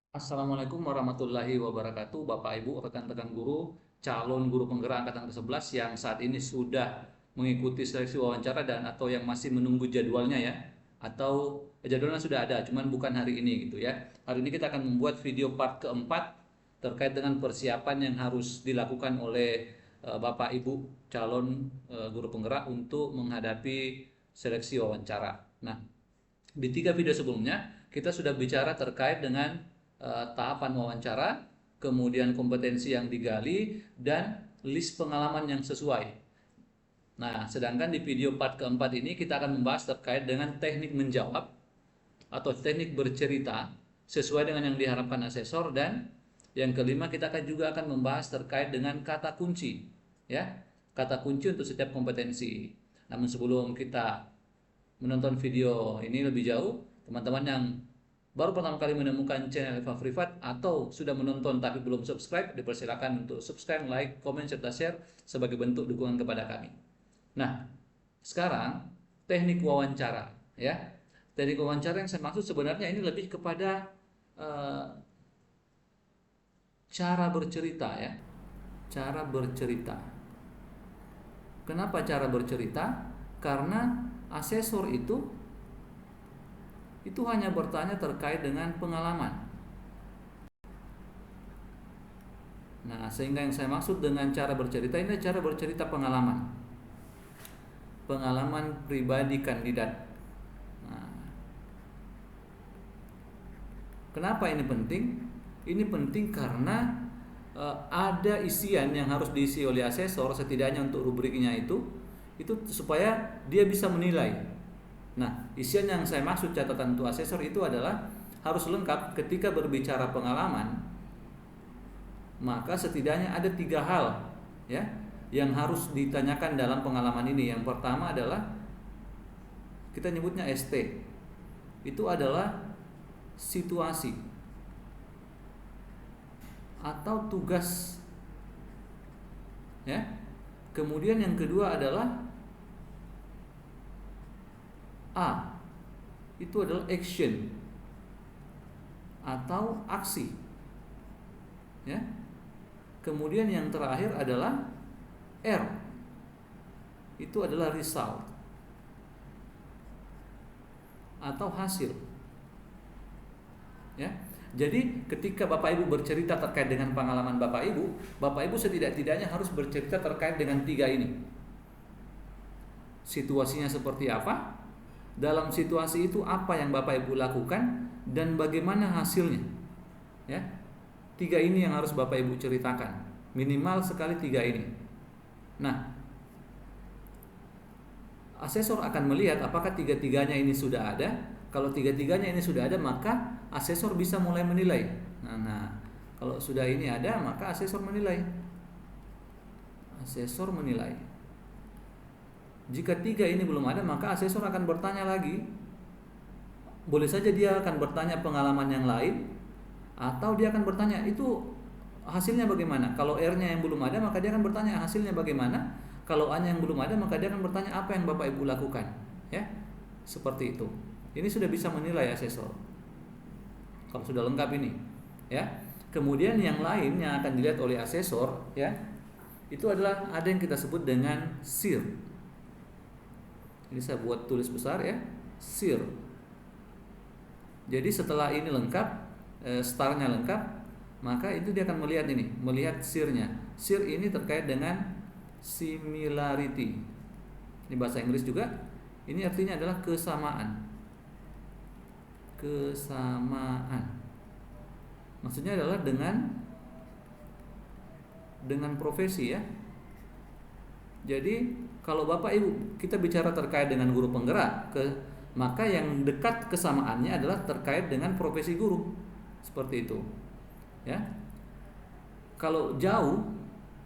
Assalamualaikum warahmatullahi wabarakatuh, Bapak Ibu, rekan-rekan guru, calon guru penggerak angkatan ke-11 yang saat ini sudah mengikuti seleksi wawancara dan atau yang masih menunggu jadwalnya ya. Atau jadwalnya sudah ada, cuman bukan hari ini gitu ya. Hari ini kita akan membuat video part keempat terkait dengan persiapan yang harus dilakukan oleh Bapak Ibu calon guru penggerak untuk menghadapi seleksi wawancara. Nah, di 3 video sebelumnya kita sudah bicara terkait dengan tahapan wawancara, kemudian kompetensi yang digali, dan list pengalaman yang sesuai. Nah, sedangkan di video part keempat ini kita akan membahas terkait dengan teknik menjawab atau teknik bercerita sesuai dengan yang diharapkan asesor, dan yang kelima kita juga akan membahas terkait dengan kata kunci, ya, kata kunci untuk setiap kompetensi. Namun sebelum kita menonton video ini lebih jauh, teman-teman yang baru pertama kali menemukan channel Eva Privat atau sudah menonton tapi belum subscribe, dipersilakan untuk subscribe, like, komen, serta share sebagai bentuk dukungan kepada kami. Nah, sekarang teknik wawancara, ya. Teknik wawancara yang saya maksud sebenarnya ini lebih kepada uh, cara bercerita ya. Cara bercerita. Kenapa cara bercerita? Karena asesor itu hanya bertanya terkait dengan pengalaman. Nah, sehingga yang saya maksud dengan cara bercerita ini cara bercerita pengalaman. Pengalaman pribadi kandidat. Nah, kenapa ini penting? Ini penting karena ada isian yang harus diisi oleh asesor setidaknya untuk rubriknya itu supaya dia bisa menilai. Nah, isian yang saya maksud catatan untuk asesor itu adalah harus lengkap. Ketika berbicara pengalaman, maka setidaknya ada 3 hal ya yang harus ditanyakan dalam pengalaman ini. Yang pertama adalah kita nyebutnya ST. Itu adalah situasi atau tugas. Ya. Kemudian yang kedua adalah A. Itu adalah action atau aksi. Ya. Kemudian yang terakhir adalah R. Itu adalah result atau hasil. Ya. Jadi ketika Bapak Ibu bercerita terkait dengan pengalaman Bapak Ibu setidak-tidaknya harus bercerita terkait dengan 3 ini. Situasinya seperti apa? Dalam situasi itu apa yang Bapak Ibu lakukan dan bagaimana hasilnya? Ya. 3 ini yang harus Bapak Ibu ceritakan. Minimal sekali 3 ini. Nah, asesor akan melihat apakah 3-tiganya ini sudah ada. Kalau 3-tiganya ini sudah ada, maka asesor bisa mulai menilai. Nah, kalau sudah ini ada, maka asesor menilai. Asesor menilai. Jika 3 ini belum ada, maka asesor akan bertanya lagi. Boleh saja dia akan bertanya pengalaman yang lain, atau dia akan bertanya itu hasilnya bagaimana. Kalau R-nya yang belum ada, maka dia akan bertanya hasilnya bagaimana. Kalau A-nya yang belum ada, maka dia akan bertanya apa yang Bapak Ibu lakukan. Ya, seperti itu. Ini sudah bisa menilai asesor kalau sudah lengkap ini, ya. Kemudian yang lain yang akan dilihat oleh asesor, ya, itu adalah ada yang kita sebut dengan SIR. Ini saya buat tulis besar ya, SIR. Jadi setelah ini lengkap, starnya lengkap, maka itu dia akan melihat SIR-nya. SIR ini terkait dengan similarity. Ini bahasa Inggris juga. Ini artinya adalah kesamaan. Kesamaan. Maksudnya adalah dengan profesi ya. Jadi kalau Bapak Ibu kita bicara terkait dengan guru penggerak, maka yang dekat kesamaannya adalah terkait dengan profesi guru. Seperti itu. Ya. Kalau jauh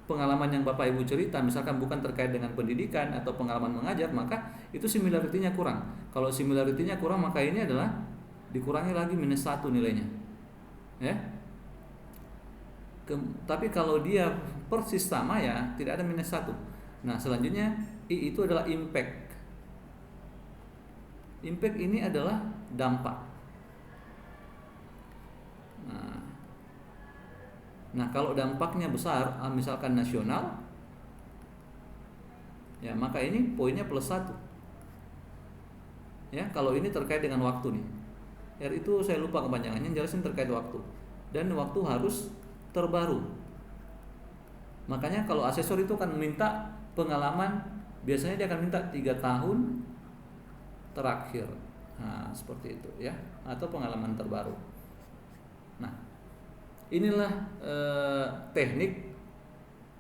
pengalaman yang Bapak Ibu cerita misalkan bukan terkait dengan pendidikan atau pengalaman mengajar, maka itu similarity-nya kurang. Kalau similarity-nya kurang, maka ini adalah dikurangi lagi -1 nilainya. Ya. Tapi kalau dia persis sama ya tidak ada -1. Nah, selanjutnya I itu adalah impact. Impact ini adalah dampak. Nah, Nah, kalau dampaknya besar, misalkan nasional, ya maka ini poinnya +1. Ya, kalau ini terkait dengan waktu nih. R itu saya lupa kepanjangannya, jelasin terkait waktu. Dan waktu harus terbaru. Makanya kalau asesor itu kan minta pengalaman, biasanya dia akan minta 3 tahun terakhir. Nah, seperti itu ya, atau pengalaman terbaru. Nah, inilah teknik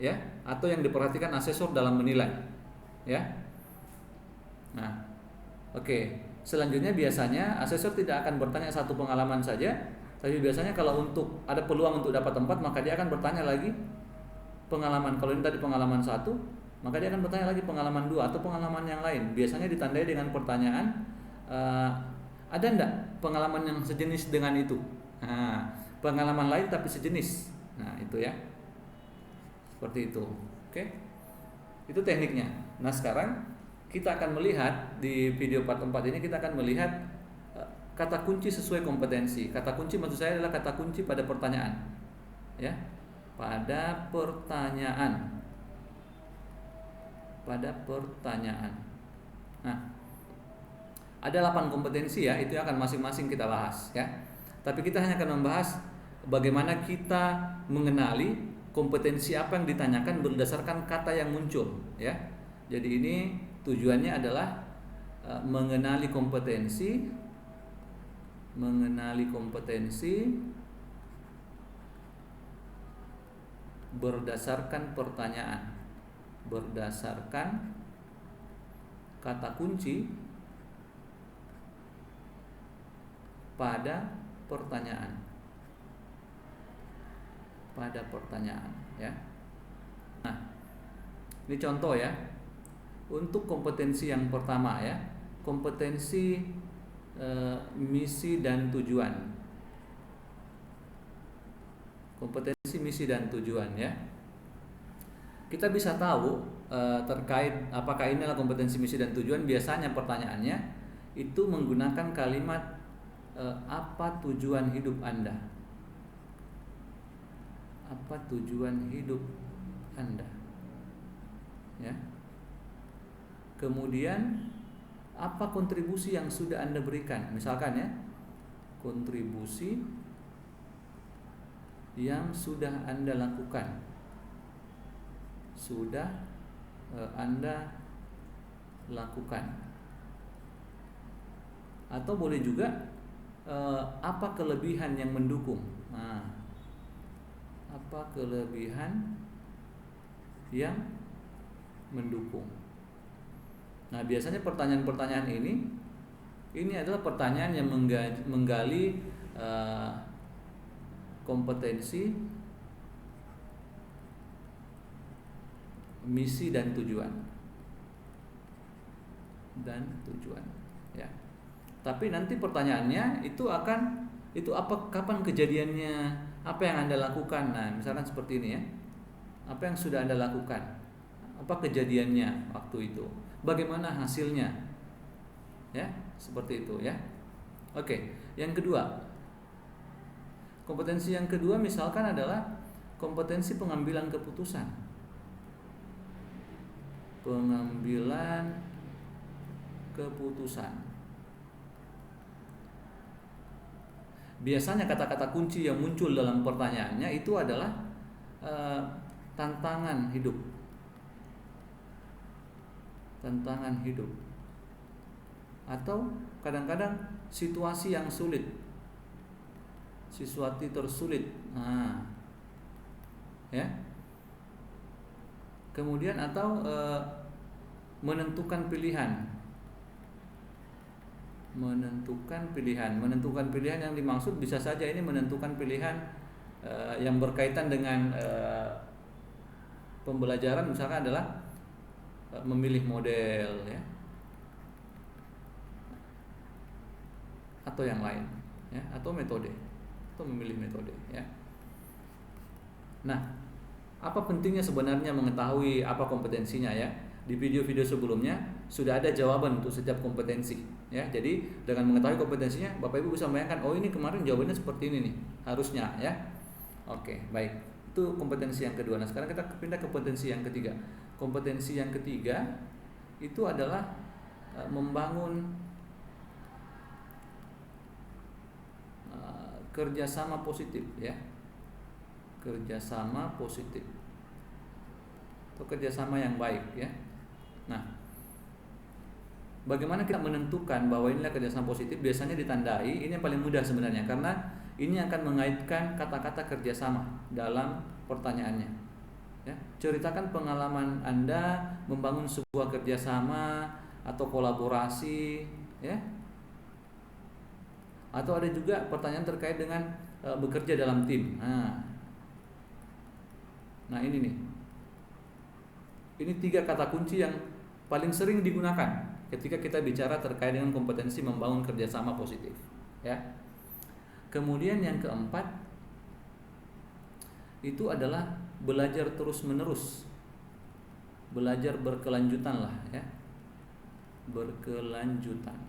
ya, atau yang diperhatikan asesor dalam menilai ya. Nah, oke. Selanjutnya biasanya asesor tidak akan bertanya satu pengalaman saja, tapi biasanya kalau untuk ada peluang untuk dapat tempat, maka dia akan bertanya lagi pengalaman. Kalau ini tadi pengalaman 1, maka dia akan bertanya lagi pengalaman 2 atau pengalaman yang lain. Biasanya ditandai dengan pertanyaan, ada enggak pengalaman yang sejenis dengan itu? Nah, pengalaman lain tapi sejenis. Nah, itu ya. Seperti itu. Oke. Itu tekniknya. Nah, sekarang kita akan melihat di video part 4 ini, kita akan melihat kata kunci sesuai kompetensi. Kata kunci maksud saya adalah kata kunci pada pertanyaan. Ya. Pada pertanyaan. Pada pertanyaan. Nah, ada 8 kompetensi ya, itu akan masing-masing kita bahas ya. Tapi kita hanya akan membahas bagaimana kita mengenali kompetensi apa yang ditanyakan berdasarkan kata yang muncul ya. Jadi ini tujuannya adalah mengenali kompetensi berdasarkan pertanyaan, berdasarkan kata kunci pada pertanyaan, ya. Nah, ini contoh ya. Untuk kompetensi yang pertama ya, kompetensi misi dan tujuan. Kompetensi misi dan tujuan ya. Kita bisa tahu terkait apakah ini adalah kompetensi misi dan tujuan. Biasanya pertanyaannya itu menggunakan kalimat apa tujuan hidup Anda? Apa tujuan hidup Anda? Ya. Kemudian apa kontribusi yang sudah Anda berikan? Misalkan ya, kontribusi yang sudah Anda lakukan. Sudah Anda lakukan. Atau boleh juga apa kelebihan yang mendukung? Nah, apa kelebihan yang mendukung? Nah, biasanya pertanyaan-pertanyaan ini adalah pertanyaan yang menggali kompetensi, misi dan tujuan. Ya. Tapi nanti pertanyaannya itu kapan kejadiannya, apa yang Anda lakukan. Nah, misalkan seperti ini ya. Apa yang sudah Anda lakukan? Apa kejadiannya waktu itu? Bagaimana hasilnya? Ya, seperti itu ya. Oke, yang kedua. Kompetensi yang kedua misalkan adalah kompetensi pengambilan keputusan. Pengambilan keputusan. Biasanya kata-kata kunci yang muncul dalam pertanyaannya itu adalah tantangan hidup. Tantangan hidup. Atau kadang-kadang situasi yang sulit. Sesuatu tersulit. Nah, ya. Kemudian atau menentukan pilihan. Menentukan pilihan yang dimaksud bisa saja ini menentukan pilihan yang berkaitan dengan pembelajaran, misalkan adalah memilih model ya, atau yang lain ya, atau metode, atau memilih metode ya. Nah, apa pentingnya sebenarnya mengetahui apa kompetensinya ya? Di video-video sebelumnya sudah ada jawaban untuk setiap kompetensi ya. Jadi dengan mengetahui kompetensinya, Bapak Ibu bisa membayangkan, oh ini kemarin jawabannya seperti ini nih harusnya ya. Oke, baik. Itu kompetensi yang kedua. Nah, sekarang kita pindah ke kompetensi yang ketiga. Kompetensi yang ketiga itu adalah membangun kerjasama positif, ya, kerjasama positif atau kerjasama yang baik, ya. Nah, bagaimana kita menentukan bahwa inilah kerjasama positif? Biasanya ditandai, ini yang paling mudah sebenarnya, karena ini akan mengaitkan kata-kata kerjasama dalam pertanyaannya. Ya, ceritakan pengalaman Anda membangun sebuah kerjasama atau kolaborasi, ya. Atau ada juga pertanyaan terkait dengan bekerja dalam tim. Nah ini nih, ini 3 kata kunci yang paling sering digunakan ketika kita bicara terkait dengan kompetensi membangun kerjasama positif, ya. Kemudian yang keempat itu adalah belajar terus menerus, belajar berkelanjutan lah, ya, berkelanjutan.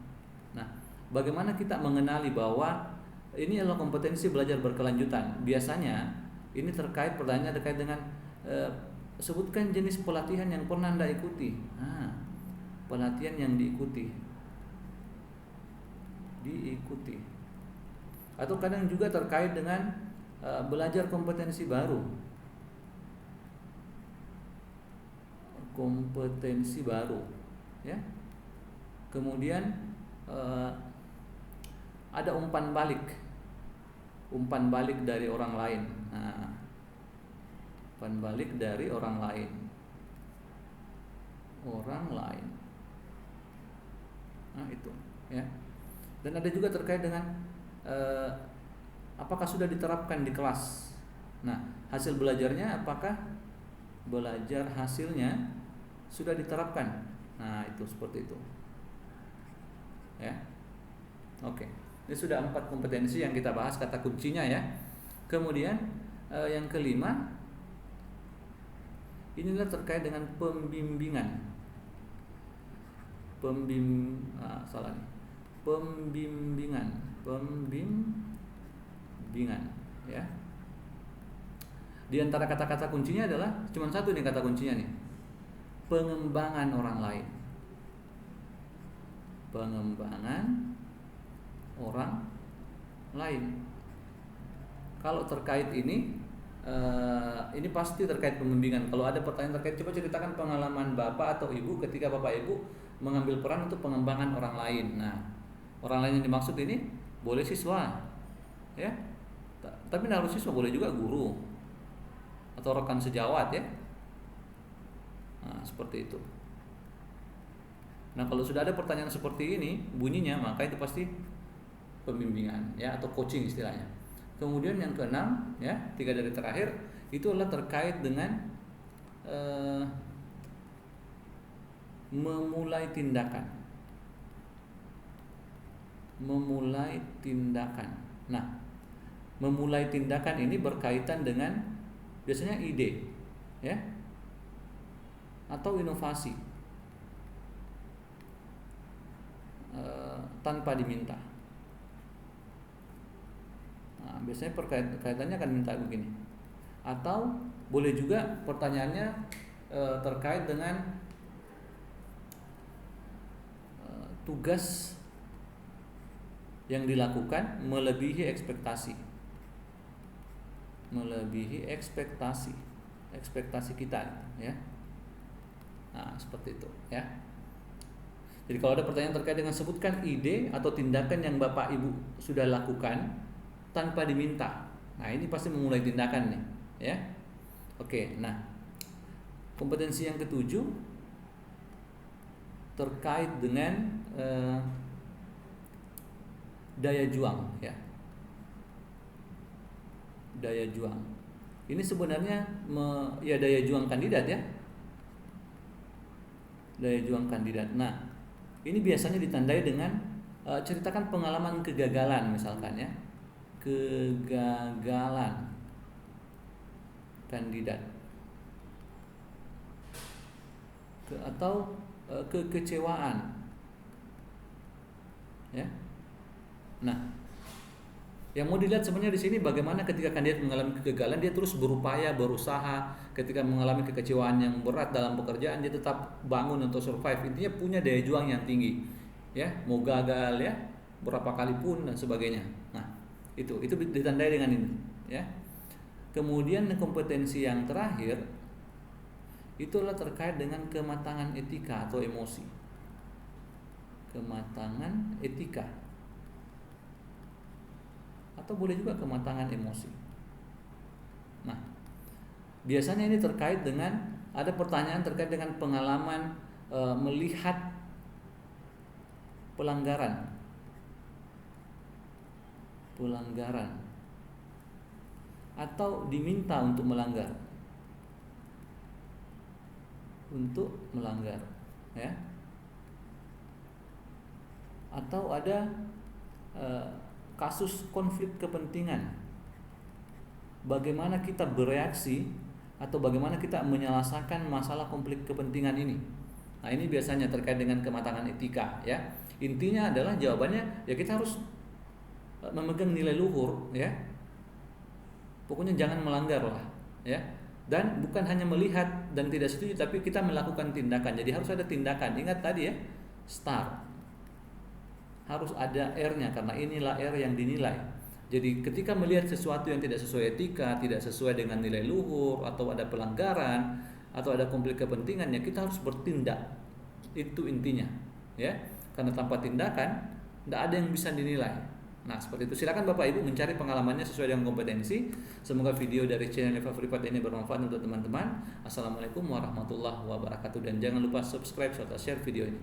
Nah, bagaimana kita mengenali bahwa ini adalah kompetensi belajar berkelanjutan? Biasanya ini pertanyaannya terkait dengan sebutkan jenis pelatihan yang pernah Anda ikuti. Pelatihan yang diikuti. Atau kadang juga terkait dengan belajar kompetensi baru. Kompetensi baru, ya. Kemudian ada umpan balik dari orang lain. Umpan balik dari orang lain. Nah itu, ya. Dan ada juga terkait dengan apakah sudah diterapkan di kelas. Nah, hasil belajarnya apakah belajar hasilnya sudah diterapkan. Nah itu seperti itu, ya. Oke, ini sudah 4 kompetensi yang kita bahas kata kuncinya, ya. Kemudian yang kelima, inilah terkait dengan pembimbingan. Pembimbingan, ya. Di antara kata-kata kuncinya adalah cuma satu nih kata kuncinya nih. Pengembangan orang lain. Pengembangan orang lain. Kalau terkait ini pasti terkait pembimbingan. Kalau ada pertanyaan terkait, coba ceritakan pengalaman Bapak atau Ibu ketika Bapak Ibu mengambil peran untuk pengembangan orang lain. Nah, orang lain yang dimaksud ini boleh siswa, ya. Tapi harus siswa, boleh juga guru atau rekan sejawat, ya. Nah, seperti itu. Nah, kalau sudah ada pertanyaan seperti ini bunyinya, maka itu pasti pembimbingan, ya, atau coaching istilahnya. Kemudian yang keenam, ya, 3 dari terakhir itu adalah terkait dengan memulai tindakan. Nah, memulai tindakan ini berkaitan dengan biasanya ide, ya, atau inovasi tanpa diminta. Nah, biasanya kaitannya akan minta begini. Atau boleh juga pertanyaannya terkait dengan tugas yang dilakukan melebihi ekspektasi kita, ya. Nah, seperti itu, ya. Jadi kalau ada pertanyaan terkait dengan sebutkan ide atau tindakan yang Bapak Ibu sudah lakukan tanpa diminta. Nah, ini pasti memulai tindakan nih, ya. Oke, nah. Kompetensi yang ketujuh terkait dengan daya juang, ya. Daya juang. Ini sebenarnya daya juang kandidat, ya. Daya juang kandidat. Nah, ini biasanya ditandai dengan ceritakan pengalaman kegagalan misalkan, ya. Kegagalan kandidat. Atau kekecewaan, ya. Nah, Yang mau dilihat sebenarnya di sini bagaimana ketika kandidat mengalami kegagalan dia terus berupaya, berusaha, ketika mengalami kekecewaan yang berat dalam pekerjaan dia tetap bangun untuk survive. Intinya punya daya juang yang tinggi. Ya, mau gagal ya, berapa kali pun dan sebagainya. Nah, itu ditandai dengan ini, ya. Kemudian kompetensi yang terakhir itulah terkait dengan kematangan etika atau emosi. Kematangan etika atau boleh juga kematangan emosi. Nah, biasanya ini terkait dengan ada pertanyaan terkait dengan pengalaman melihat pelanggaran atau diminta untuk melanggar ya, atau ada kasus konflik kepentingan, bagaimana kita bereaksi atau bagaimana kita menyelesaikan masalah konflik kepentingan ini. Nah, ini biasanya terkait dengan kematangan etika, ya. Intinya adalah jawabannya ya kita harus memegang nilai luhur, ya. Pokoknya jangan melanggar lah, ya. Dan bukan hanya melihat dan tidak setuju, tapi kita melakukan tindakan. Jadi harus ada tindakan. Ingat tadi ya, start. Harus ada R-nya karena inilah R yang dinilai. Jadi ketika melihat sesuatu yang tidak sesuai etika, tidak sesuai dengan nilai luhur, atau ada pelanggaran, atau ada konflik kepentingan, ya kita harus bertindak. Itu intinya, ya. Karena tanpa tindakan tidak ada yang bisa dinilai. Nah, seperti itu. Silakan Bapak Ibu mencari pengalamannya sesuai dengan kompetensi. Semoga video dari channel Eva Privat ini bermanfaat untuk teman-teman. Assalamualaikum warahmatullahi wabarakatuh, dan jangan lupa subscribe serta share video ini.